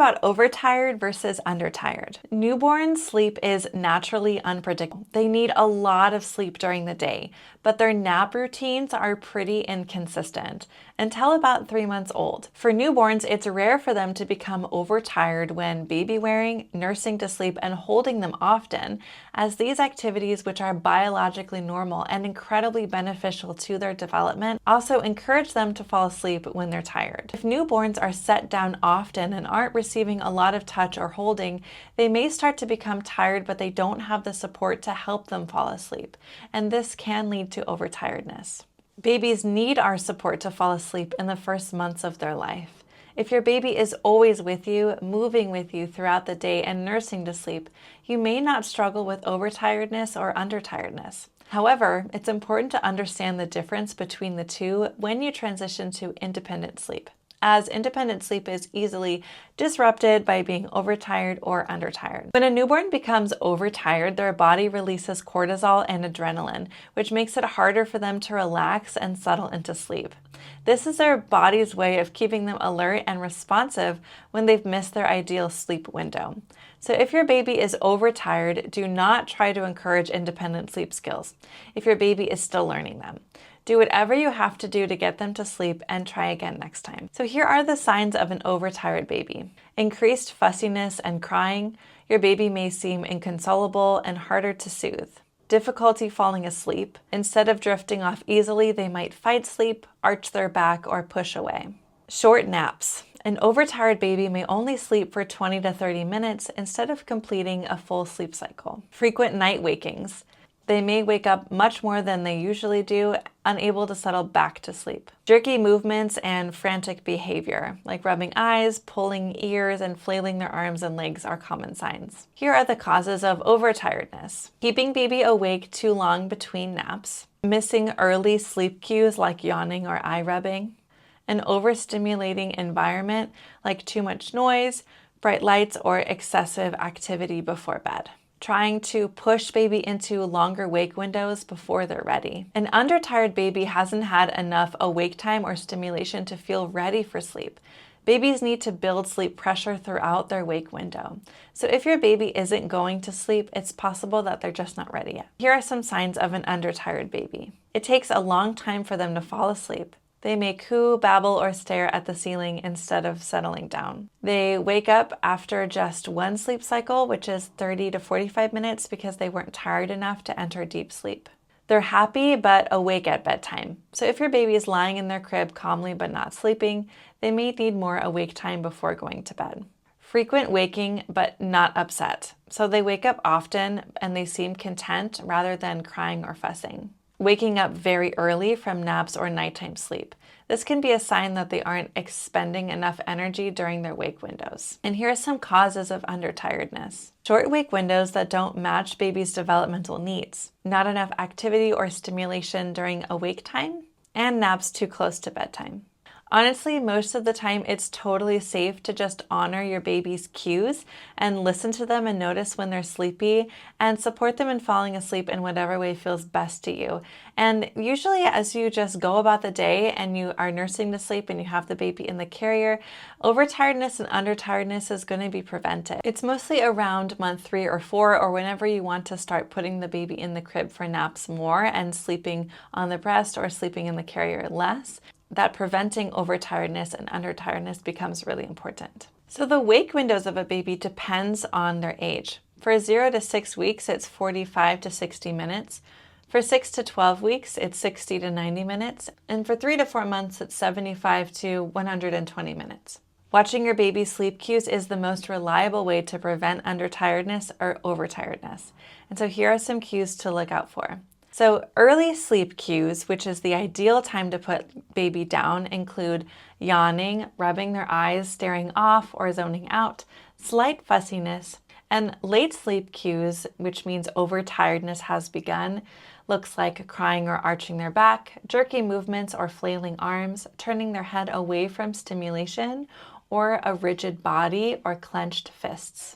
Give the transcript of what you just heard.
about overtired versus undertired. Newborn sleep is naturally unpredictable. They need a lot of sleep during the day, but their nap routines are pretty inconsistent until about 3 months old. For newborns, it's rare for them to become overtired when baby wearing, nursing to sleep, and holding them often, as these activities, which are biologically normal and incredibly beneficial to their development, also encourage them to fall asleep when they're tired. If newborns are set down often and aren't receiving a lot of touch or holding, they may start to become tired, but they don't have the support to help them fall asleep, and this can lead to overtiredness. Babies need our support to fall asleep in the first months of their life. If your baby is always with you, moving with you throughout the day and nursing to sleep, you may not struggle with overtiredness or undertiredness. However, it's important to understand the difference between the two when you transition to independent sleep, as independent sleep is easily disrupted by being overtired or undertired. When a newborn becomes overtired, their body releases cortisol and adrenaline, which makes it harder for them to relax and settle into sleep. This is their body's way of keeping them alert and responsive when they've missed their ideal sleep window. So if your baby is overtired, do not try to encourage independent sleep skills if your baby is still learning them. Do whatever you have to do to get them to sleep and try again next time. So here are the signs of an overtired baby. Increased fussiness and crying. Your baby may seem inconsolable and harder to soothe. Difficulty falling asleep. Instead of drifting off easily, they might fight sleep, arch their back, or push away. Short naps. An overtired baby may only sleep for 20 to 30 minutes instead of completing a full sleep cycle. Frequent night wakings. They may wake up much more than they usually do, unable to settle back to sleep. Jerky movements and frantic behavior, like rubbing eyes, pulling ears, and flailing their arms and legs are common signs. Here are the causes of overtiredness. Keeping baby awake too long between naps, missing early sleep cues like yawning or eye rubbing, an overstimulating environment like too much noise, bright lights, or excessive activity before bed. Trying to push baby into longer wake windows before they're ready. An undertired baby hasn't had enough awake time or stimulation to feel ready for sleep. Babies need to build sleep pressure throughout their wake window. So if your baby isn't going to sleep, it's possible that they're just not ready yet. Here are some signs of an undertired baby. It takes a long time for them to fall asleep. They may coo, babble, or stare at the ceiling instead of settling down. They wake up after just one sleep cycle, which is 30 to 45 minutes, because they weren't tired enough to enter deep sleep. They're happy but awake at bedtime. So if your baby is lying in their crib calmly but not sleeping, they may need more awake time before going to bed. Frequent waking but not upset. So they wake up often and they seem content rather than crying or fussing. Waking up very early from naps or nighttime sleep. This can be a sign that they aren't expending enough energy during their wake windows. And here are some causes of undertiredness. Short wake windows that don't match baby's developmental needs. Not enough activity or stimulation during awake time, and naps too close to bedtime. Honestly, most of the time it's totally safe to just honor your baby's cues and listen to them and notice when they're sleepy and support them in falling asleep in whatever way feels best to you. And usually as you just go about the day and you are nursing to sleep and you have the baby in the carrier, overtiredness and undertiredness is going to be prevented. It's mostly around month 3 or 4 or whenever you want to start putting the baby in the crib for naps more and sleeping on the breast or sleeping in the carrier less, that preventing overtiredness and undertiredness becomes really important. So the wake windows of a baby depends on their age. For 0 to 6 weeks, it's 45 to 60 minutes. For 6 to 12 weeks, it's 60 to 90 minutes. And for 3 to 4 months, it's 75 to 120 minutes. Watching your baby's sleep cues is the most reliable way to prevent undertiredness or overtiredness. And so here are some cues to look out for. So early sleep cues, which is the ideal time to put baby down, include yawning, rubbing their eyes, staring off or zoning out, slight fussiness, and late sleep cues, which means overtiredness has begun, looks like crying or arching their back, jerky movements or flailing arms, turning their head away from stimulation, or a rigid body or clenched fists.